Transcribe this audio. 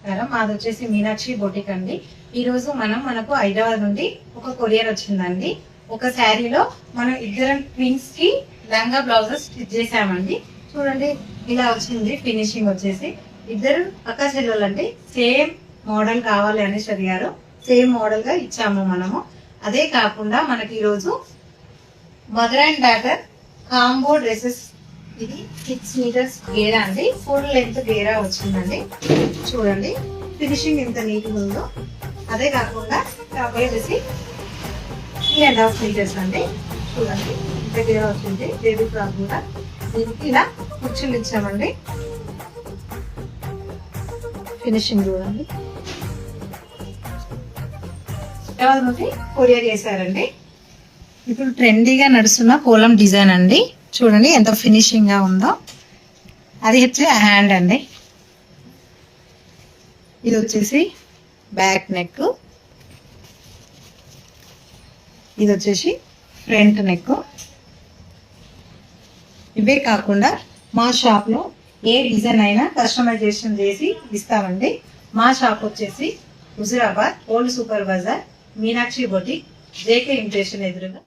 నమస్కారం. మాది వచ్చేసి మీనాక్షి బొటిక్ అండి. ఈ రోజు మనకు హైదరాబాద్ నుండి ఒక కొరియర్ వచ్చిందండి. ఒక శారీలో మనం ఇద్దరం ట్విన్స్ కి లంగా బ్లౌజెస్ స్టిచ్ చేసామండి. చూడండి ఇలా వచ్చింది. ఫినిషింగ్ వచ్చేసి ఇద్దరు అక్క చెల్లెలండి. సేమ్ మోడల్ కావాలి అనేసి అడిగారు. సేమ్ మోడల్ గా ఇచ్చాము మనము. అదే కాకుండా మనకి ఈ రోజు mother and daughter combo dresses, ఇది 6 మీటర్స్ గేరా అండి. ఫుల్ లెంత్ గేరా వచ్చిందండి. చూడండి ఫినిషింగ్ ఎంత నీట్ గా ఉందో. అదే కాకుండా వచ్చేసి 3.5 మీటర్స్ అండి. చూడండి ఇంత గేరా వచ్చింది. బేబీ ఫ్రాక్ కూడా దీనికి ఇలా కుర్చీలు ఇచ్చామండి. ఫినిషింగ్ చూడండి. హైదరాబాద్ నుండి కొరియర్ చేశారండి. ఇప్పుడు ట్రెండీగా నడుస్తున్న కోలం డిజైన్ అండి. చూడండి ఎంత ఫినిషింగ్ గా ఉందో. అది వచ్చి హ్యాండ్ అండి. ఇది వచ్చేసి బ్యాక్ నెక్, ఇది వచ్చేసి ఫ్రంట్ నెక్. ఇవే కాకుండా మా షాప్ లో ఏ డిజైన్ అయినా కస్టమైజేషన్ చేసి ఇస్తామండి. మా షాప్ వచ్చేసి Huzurabad old super Bazar, Meenakshi boutique, JK impression ఎదురుగా.